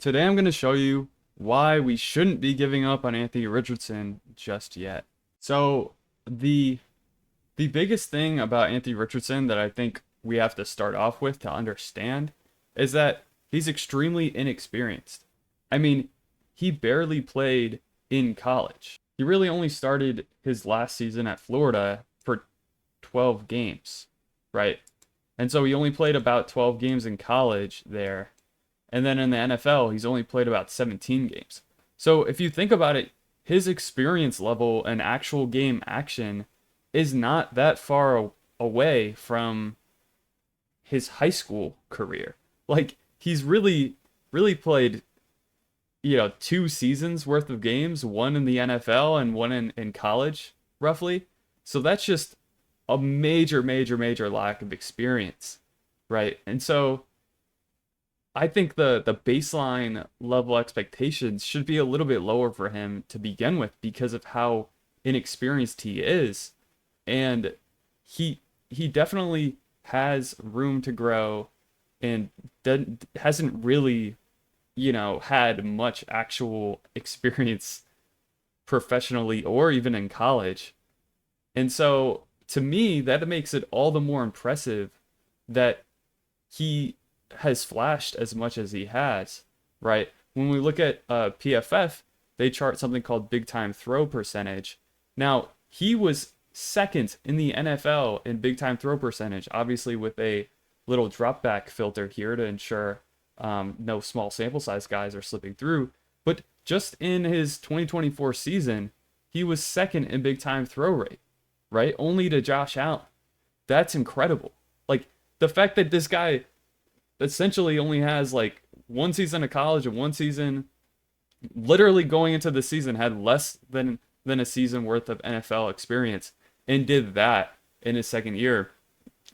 Today I'm going to show you why we shouldn't be giving up on Anthony Richardson just yet. So the the biggest thing about Anthony Richardson that I think we have to start off with to understand is that he's extremely inexperienced. I mean, he barely played in college. He really only started his last season at Florida for 12 games, right? And so he only played about 12 games in college there. And then in the NFL, he's only played about 17 games. So if you think about it, his experience level and actual game action is not that far away from his high school career. Like he's really played, 2 seasons worth of games, one in the NFL and one in college, roughly. So that's just a major lack of experience, right? And so I think the baseline level expectations should be a little bit lower for him to begin with because of how inexperienced he is. And he definitely has room to grow and hasn't really, had much actual experience professionally or even in college. And so to me, that makes it all the more impressive that he has flashed as much as he has, right? When we look at PFF, they chart something called big time throw percentage. Now, he was second in the NFL in big time throw percentage, obviously with a little drop back filter here to ensure no small sample size guys are slipping through. But just in his 2024 season, he was second in big time throw rate, right? Only to Josh Allen. That's incredible. Like the fact that this guy essentially only has like one season of college and one season, literally going into the season had less than a season worth of NFL experience and did that in his second year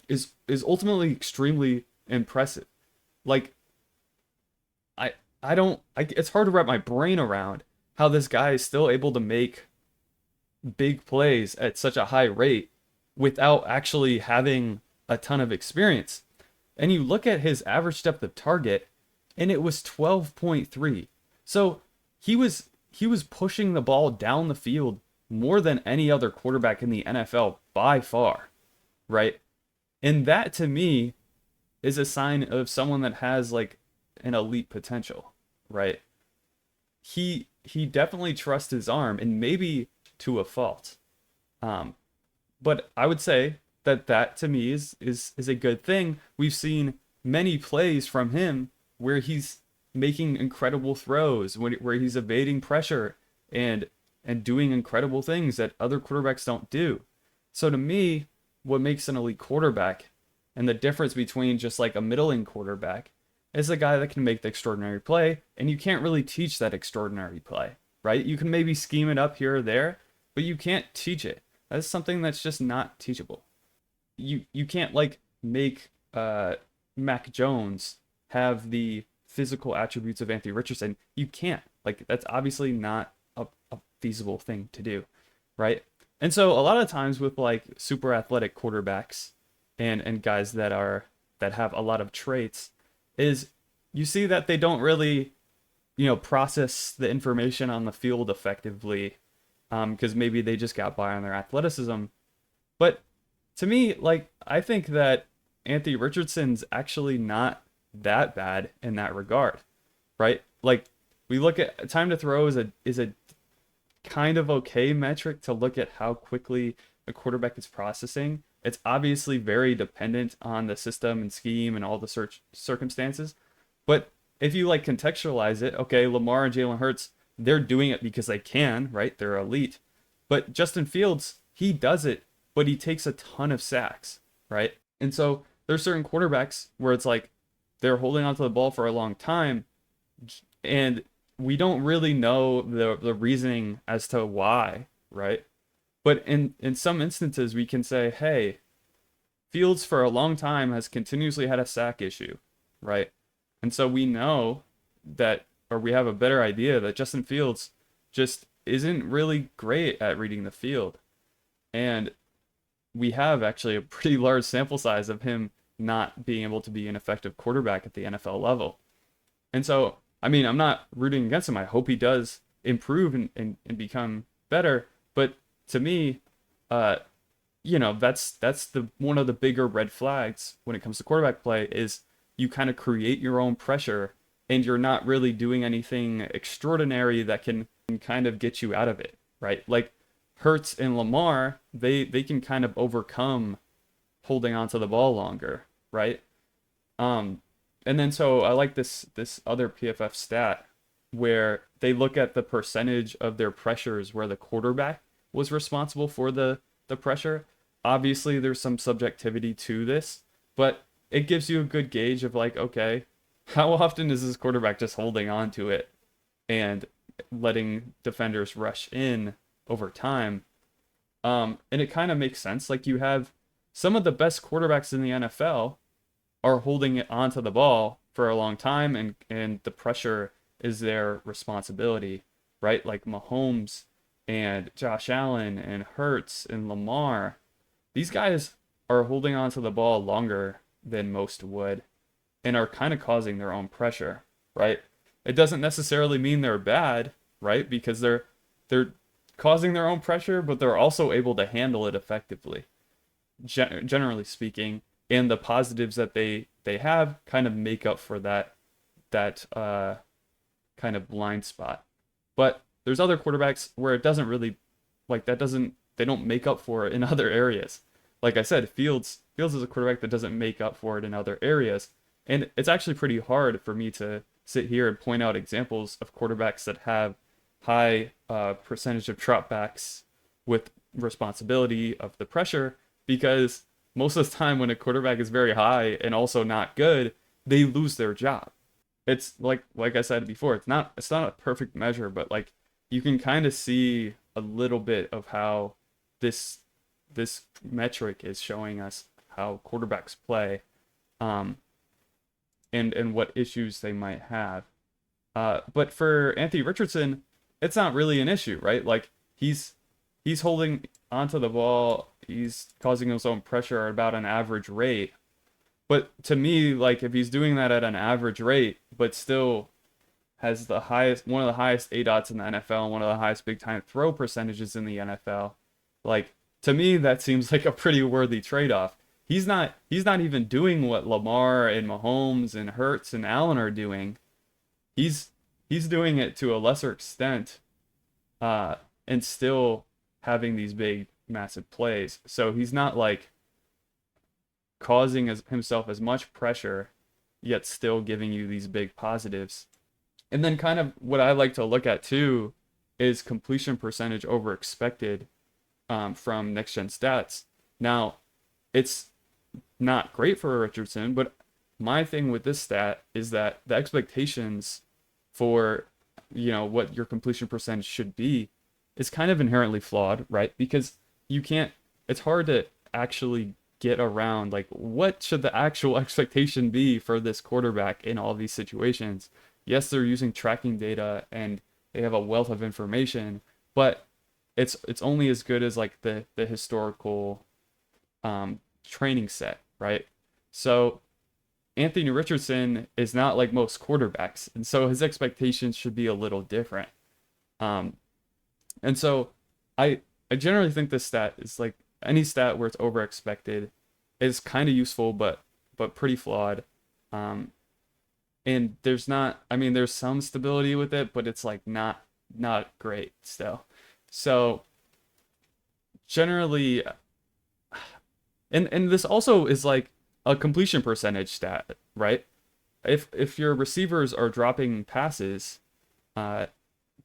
is ultimately extremely impressive. Like I don't it's hard to wrap my brain around how this guy is still able to make big plays at such a high rate without actually having a ton of experience. And you look at his average depth of target, and it was 12.3. So he was pushing the ball down the field more than any other quarterback in the NFL by far, right? And that to me is a sign of someone that has like an elite potential, right? He definitely trusts his arm and maybe to a fault. Um, but I would say that to me is a good thing. We've seen many plays from him where he's making incredible throws, where he's evading pressure and doing incredible things that other quarterbacks don't do. So to me, what makes an elite quarterback and the difference between just like a middling quarterback is a guy that can make the extraordinary play, and you can't really teach that extraordinary play, right? You can maybe scheme it up here or there, but you can't teach it. That's something that's just not teachable. You can't like make Mac Jones have the physical attributes of Anthony Richardson. You can't. Like that's obviously not a feasible thing to do, right? And so a lot of times with like super athletic quarterbacks and guys that have a lot of traits is you see that they don't really, process the information on the field effectively because maybe they just got by on their athleticism. But to me, like, I think that Anthony Richardson's actually not that bad in that regard, right? Like, we look at time to throw is a kind of okay metric to look at how quickly a quarterback is processing. It's obviously very dependent on the system and scheme and all the circumstances. But if you like contextualize it, okay, Lamar and Jalen Hurts, they're doing it because they can, right? They're elite. But Justin Fields, he does it, but he takes a ton of sacks, right? And so there's certain quarterbacks where it's like they're holding onto the ball for a long time, and we don't really know the reasoning as to why, right? But in some instances, we can say, hey, Fields for a long time has continuously had a sack issue, right? And so we know that, or we have a better idea that Justin Fields just isn't really great at reading the field. And we have actually a pretty large sample size of him not being able to be an effective quarterback at the NFL level. And so I mean, I'm not rooting against him. I hope he does improve and become better. But to me, uh, that's the one of the bigger red flags when it comes to quarterback play is you kind of create your own pressure and you're not really doing anything extraordinary that can kind of get you out of it, right? Like Hurts and Lamar, they can kind of overcome holding onto the ball longer, right? Um, and then so I like this other PFF stat where they look at the percentage of their pressures where the quarterback was responsible for the pressure. Obviously, there's some subjectivity to this, but it gives you a good gauge of like, okay, how often is this quarterback just holding on to it and letting defenders rush in over time? And it kind of makes sense. Like you have some of the best quarterbacks in the NFL are holding it onto the ball for a long time and the pressure is their responsibility, right? Like Mahomes and Josh Allen and Hurts and Lamar. These guys are holding onto the ball longer than most would and are kind of causing their own pressure, right? It doesn't necessarily mean they're bad, right? Because they're causing their own pressure, but they're also able to handle it effectively, generally speaking. And the positives that they have kind of make up for that kind of blind spot. But there's other quarterbacks where it doesn't really like that doesn't they don't make up for it in other areas. Like I said, Fields is a quarterback that doesn't make up for it in other areas. And it's actually pretty hard for me to sit here and point out examples of quarterbacks that have high percentage of dropbacks with responsibility of the pressure because most of the time when a quarterback is very high and also not good, they lose their job. It's like I said before, it's not a perfect measure, but like you can kind of see a little bit of how this this metric is showing us how quarterbacks play, um, and what issues they might have. But for Anthony Richardson, it's not really an issue, right? Like he's holding onto the ball, he's causing his own pressure at about an average rate. But to me, like if he's doing that at an average rate, but still has one of the highest A dots in the NFL and one of the highest big time throw percentages in the NFL, like to me that seems like a pretty worthy trade-off. He's not even doing what Lamar and Mahomes and Hurts and Allen are doing. He's he's doing it to a lesser extent, uh, and still having these big massive plays. So he's not like causing himself as much pressure, yet still giving you these big positives. And then kind of what I like to look at too is completion percentage over expected from Next Gen Stats. Now, it's not great for Richardson, but my thing with this stat is that the expectations for what your completion percentage should be is kind of inherently flawed, right? Because you can't it's hard to actually get around like what should the actual expectation be for this quarterback in all these situations. Yes, they're using tracking data and they have a wealth of information, but it's only as good as like the historical training set, right? So Anthony Richardson is not like most quarterbacks, and so his expectations should be a little different. Um, and so I generally think this stat is like any stat where it's over expected is kind of useful, but pretty flawed. Um, and there's some stability with it, but it's like not great still. So generally, and this also is like a completion percentage stat, right? If your receivers are dropping passes, uh,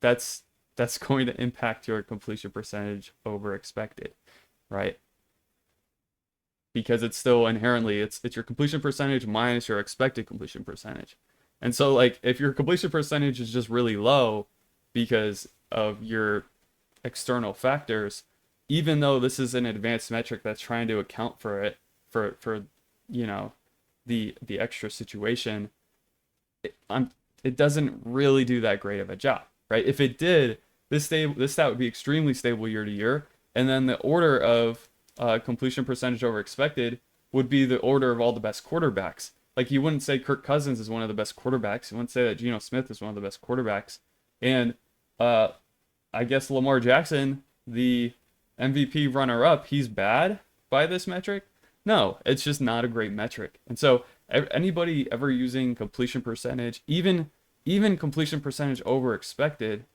that's that's going to impact your completion percentage over expected, right? Because it's still inherently it's your completion percentage minus your expected completion percentage. And so like if your completion percentage is just really low because of your external factors, even though this is an advanced metric that's trying to account for it for you know the extra situation, it doesn't really do that great of a job, right? If it did, this stat would be extremely stable year to year, and then the order of completion percentage over expected would be the order of all the best quarterbacks. Like you wouldn't say Kirk Cousins is one of the best quarterbacks. You wouldn't say that Geno Smith is one of the best quarterbacks. And uh, I guess Lamar Jackson, the MVP runner-up, he's bad by this metric. No, it's just not a great metric. And so anybody ever using completion percentage, even completion percentage over expected,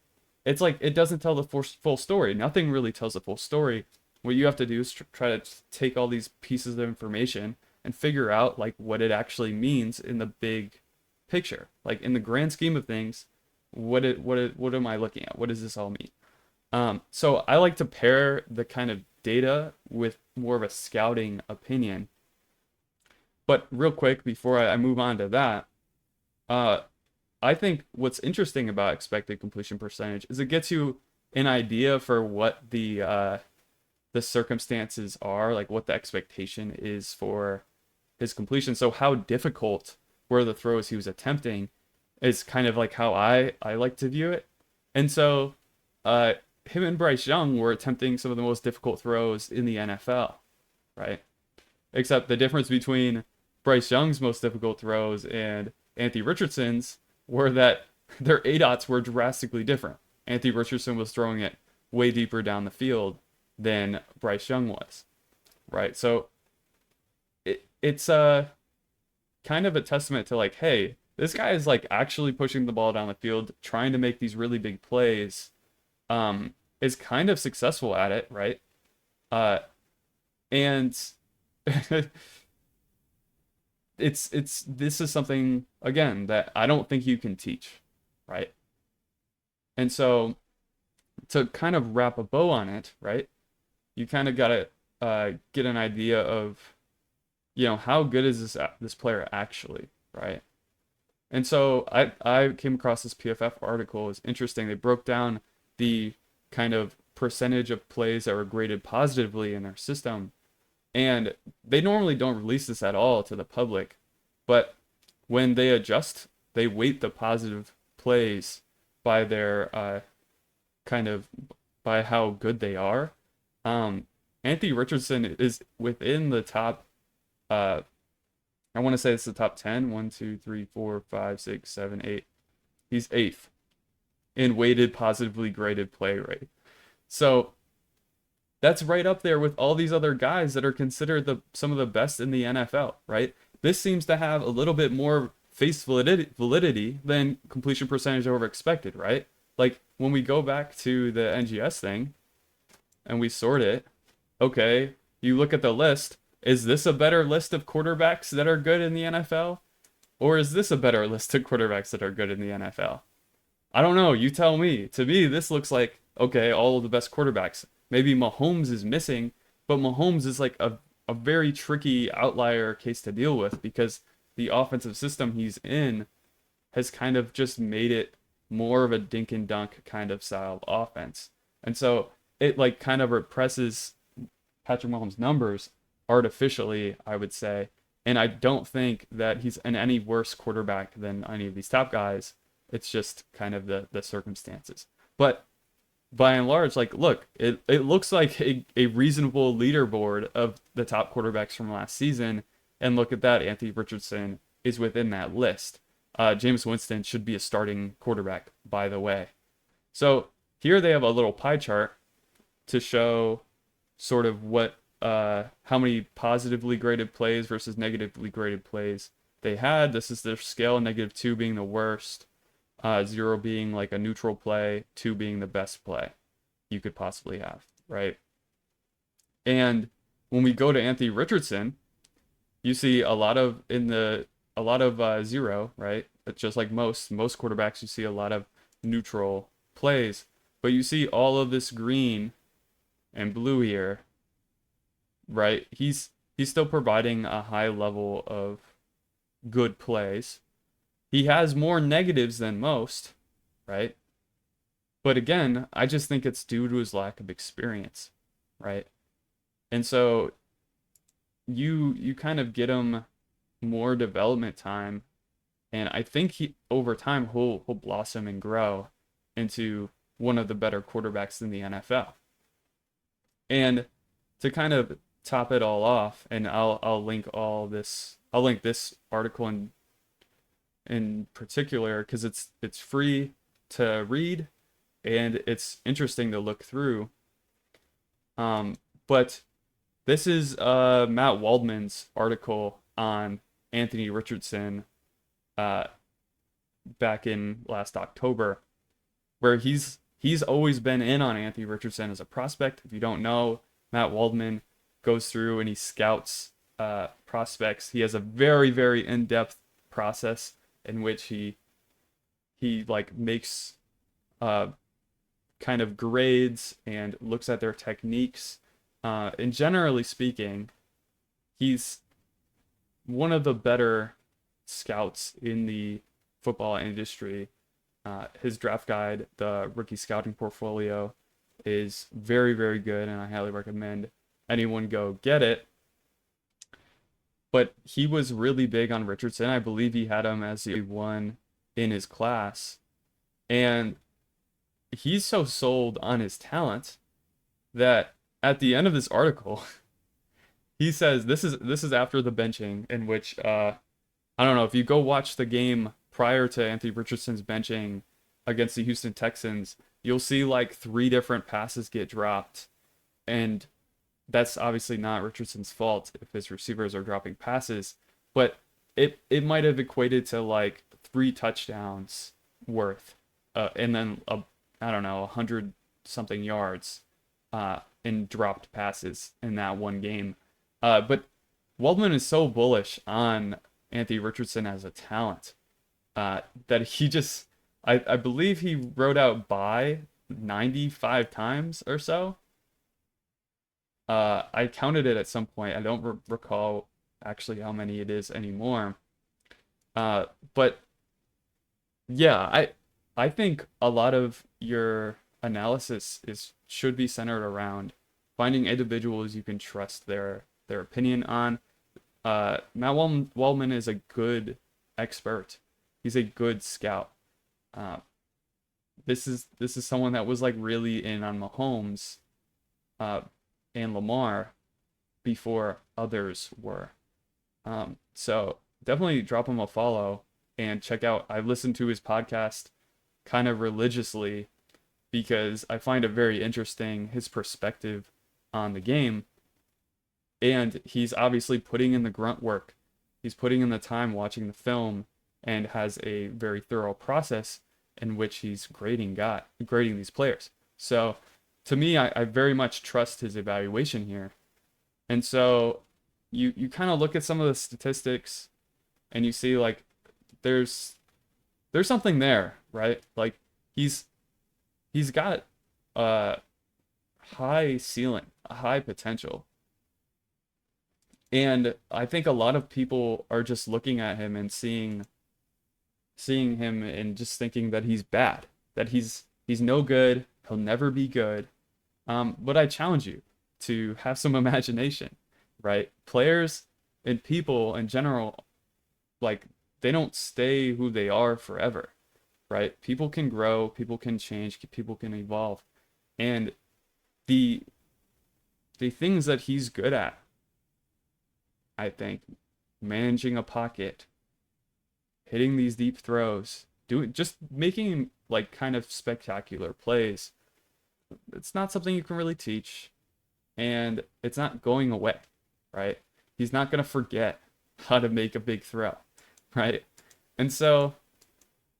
it's like it doesn't tell the full story. Nothing really tells the full story. What you have to do is try to take all these pieces of information and figure out like what it actually means in the big picture. Like in the grand scheme of things, what am I looking at? What does this all mean? So I like to pair the kind of data with more of a scouting opinion. But real quick, before I move on to that, uh, I think what's interesting about expected completion percentage is it gets you an idea for what the circumstances are, like what the expectation is for his completion. So how difficult were the throws he was attempting is kind of like how I like to view it. And so uh, him and Bryce Young were attempting some of the most difficult throws in the NFL, right? Except the difference between Bryce Young's most difficult throws and Anthony Richardson's were that their ADOTs were drastically different. Anthony Richardson was throwing it way deeper down the field than Bryce Young was, right? So it's kind of a testament to like, hey, this guy is like actually pushing the ball down the field, trying to make these really big plays, is kind of successful at it, right? And it's this is something again that I don't think you can teach, right? And so to kind of wrap a bow on it, right? You kind of got to get an idea of, how good is this player actually, right? And so I came across this PFF article. It's interesting. They broke down the kind of percentage of plays that were graded positively in their system. And they normally don't release this at all to the public. But when they adjust, they weight the positive plays by their kind of by how good they are. Anthony Richardson is within the top, I want to say it's the top 10. 1, 2, 3, 4, 5, 6, 7, 8. He's eighth in weighted positively graded play rate. So that's right up there with all these other guys that are considered some of the best in the NFL, right? This seems to have a little bit more face validity than completion percentage over expected, right? Like when we go back to the NGS thing and we sort it, okay, you look at the list, is this a better list of quarterbacks that are good in the NFL? Or is this a better list of quarterbacks that are good in the NFL? I don't know, you tell me. To me, this looks like, okay, all of the best quarterbacks. Maybe Mahomes is missing, but Mahomes is like a very tricky outlier case to deal with because the offensive system he's in has kind of just made it more of a dink and dunk kind of style of offense. And so it like kind of represses Patrick Mahomes' numbers artificially, I would say. And I don't think that he's an any worse quarterback than any of these top guys. It's just kind of the circumstances. But by and large, like, look, it looks like a reasonable leaderboard of the top quarterbacks from last season. And look at that, Anthony Richardson is within that list. Jameis Winston should be a starting quarterback, by the way. So here they have a little pie chart to show sort of what how many positively graded plays versus negatively graded plays they had. This is their scale, -2 being the worst, 0 being like a neutral play, 2 being the best play you could possibly have, right? And when we go to Anthony Richardson, you see a lot of 0, right? It's just like most quarterbacks, you see a lot of neutral plays, but you see all of this green and blue here, right? He's still providing a high level of good plays. He has more negatives than most, right? But again, I just think it's due to his lack of experience, right? And so you kind of get him more development time, and I think over time he'll blossom and grow into one of the better quarterbacks in the NFL. And to kind of top it all off, and I'll link all this I'll link this article in particular because it's free to read and it's interesting to look through. But this is Matt Waldman's article on Anthony Richardson uh, back in last October, where he's always been in on Anthony Richardson as a prospect. If you don't know, Matt Waldman goes through and he scouts prospects. He has a very, very in-depth process in which he like makes kind of grades and looks at their techniques. And generally speaking, he's one of the better scouts in the football industry. His draft guide, the rookie scouting portfolio, is very, very good, and I highly recommend anyone go get it. But he was really big on Richardson. I believe he had him as the one in his class. And he's so sold on his talent that at the end of this article, he says this is after the benching in which I don't know if you go watch the game prior to Anthony Richardson's benching against the Houston Texans, you'll see like 3 different passes get dropped, and that's obviously not Richardson's fault if his receivers are dropping passes, but it might have equated to like 3 touchdowns worth, and then I don't know 100 something yards in dropped passes in that one game. But Waldman is so bullish on Anthony Richardson as a talent that he just I believe he wrote out by 95 times or so. I counted it at some point. I don't recall actually how many it is anymore. But yeah, I think a lot of your analysis should be centered around finding individuals you can trust their opinion on. Matt Waldman is a good expert. He's a good scout. This is someone that was like really in on Mahomes and Lamar before others were. So definitely drop him a follow and check out. I listen to his podcast kind of religiously because I find it very interesting, his perspective on the game. And he's obviously putting in the grunt work. He's putting in the time watching the film and has a very thorough process in which he's grading these players. So to me, I very much trust his evaluation here. And so you kind of look at some of the statistics and you see like there's something there, right? Like he's got a high ceiling, a high potential. And I think a lot of people are just looking at him and seeing him and just thinking that he's bad, that he's no good, he'll never be good. But I challenge you to have some imagination, right? Players and people in general, like they don't stay who they are forever, right? People can grow, people can change, people can evolve. And the things that he's good at, I think, managing a pocket, hitting these deep throws, just making like kind of spectacular plays. It's not something you can really teach, and it's not going away, right? He's not going to forget how to make a big throw, right? And so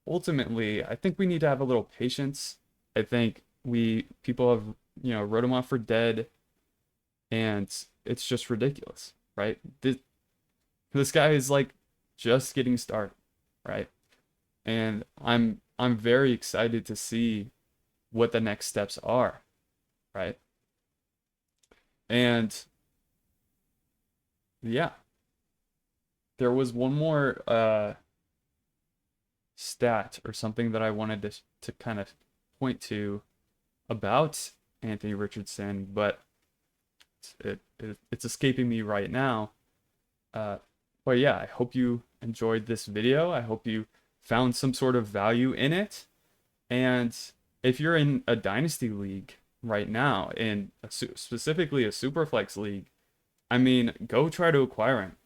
ultimately, I think we need to have a little patience. I think people have, wrote him off for dead, and it's just ridiculous, right? This guy is like just getting started, right? And I'm very excited to see what the next steps are, right? And yeah, there was one more stat or something that I wanted to kind of point to about Anthony Richardson, but it's escaping me right now. But yeah, I hope you enjoyed this video. I hope you found some sort of value in it. And if you're in a dynasty league right now, specifically a Superflex league, I mean, go try to acquire him.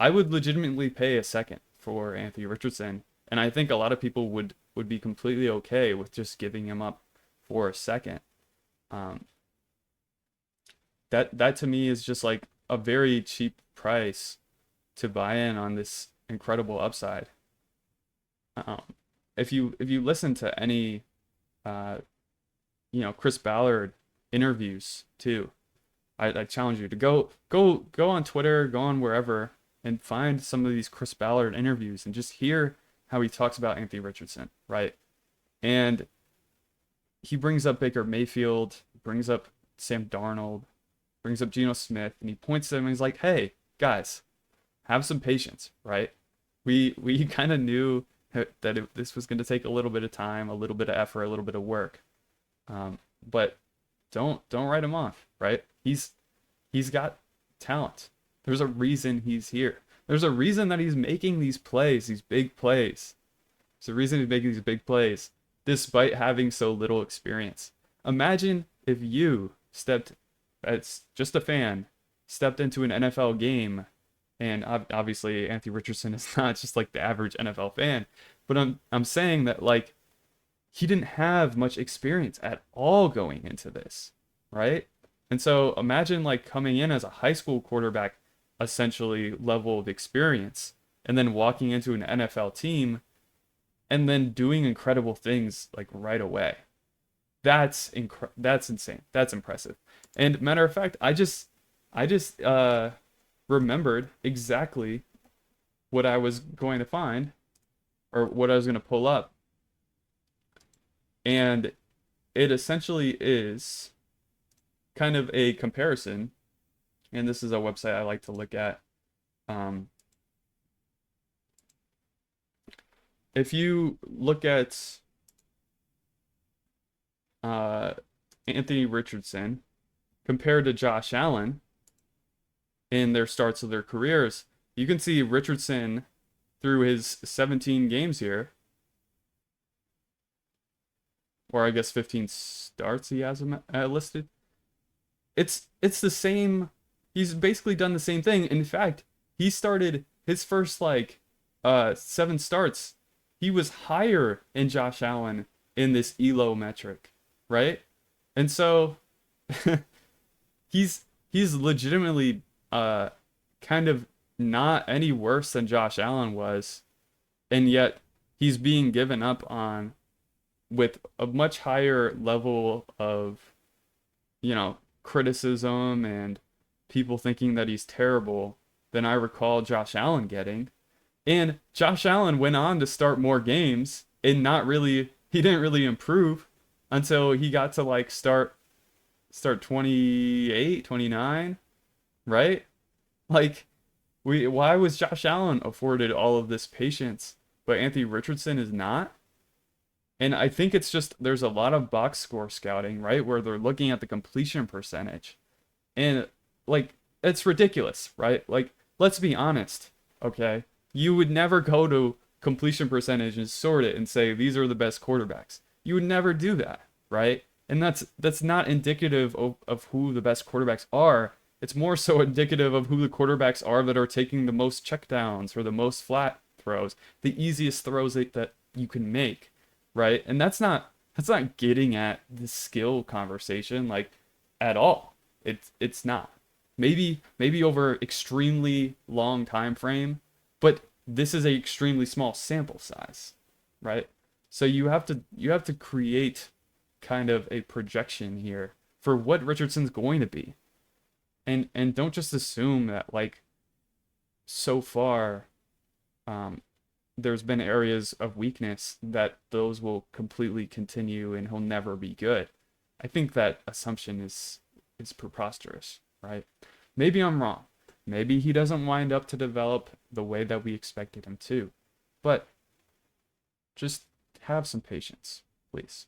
I would legitimately pay a second for Anthony Richardson, and I think a lot of people would be completely okay with just giving him up for a second. Um, that to me is just like a very cheap price to buy in on this incredible upside. Um, if you listen to any uh, Chris Ballard interviews too, I challenge you to go on Twitter, go on wherever, and find some of these Chris Ballard interviews and just hear how he talks about Anthony Richardson, right? And he brings up Baker Mayfield, brings up Sam Darnold, brings up Geno Smith, and he points to them and he's like, "Hey, guys, have some patience, right? We kind of knew that this was going to take a little bit of time, a little bit of effort, a little bit of work, but don't write him off, right? He's got talent. There's a reason he's here. There's a reason that he's making these plays, these big plays. There's a reason he's making these big plays despite having so little experience. Imagine if you stepped, as just a fan, stepped into an NFL game, and obviously Anthony Richardson is not just like the average NFL fan, but I'm saying that like he didn't have much experience at all going into this, right? And so imagine like coming in as a high school quarterback, essentially level of experience, and then walking into an NFL team and then doing incredible things like right away. That's insane. That's impressive. And matter of fact, I just remembered exactly what I was going to find or what I was going to pull up. And it essentially is kind of a comparison. And this is a website I like to look at. If you look at Anthony Richardson compared to Josh Allen in their starts of their careers, you can see Richardson through his 17 games here, or I guess 15 starts he has him listed. It's the same. He's basically done the same thing. In fact, he started his first like 7 starts. He was higher in Josh Allen in this ELO metric, right? And so he's legitimately kind of not any worse than Josh Allen was, and yet he's being given up on with a much higher level of, criticism and people thinking that he's terrible than I recall Josh Allen getting. And Josh Allen went on to start more games and he didn't really improve until he got to like start 28, 29, right? Like why was Josh Allen afforded all of this patience, but Anthony Richardson is not? And I think it's just there's a lot of box score scouting, right? Where they're looking at the completion percentage. And like it's ridiculous, right? Like let's be honest, okay? You would never go to completion percentage and sort it and say these are the best quarterbacks. You would never do that, right? And that's not indicative of who the best quarterbacks are. It's more so indicative of who the quarterbacks are that are taking the most checkdowns or the most flat throws, the easiest throws that you can make, right? And that's not getting at the skill conversation like at all. It's not. Maybe over extremely long time frame, but this is a extremely small sample size, right? So you have to create kind of a projection here for what Richardson's going to be. And don't just assume that like so far there's been areas of weakness that those will completely continue and he'll never be good. I think that assumption is preposterous, right? Maybe I'm wrong. Maybe he doesn't wind up to develop the way that we expected him to. But just have some patience, please.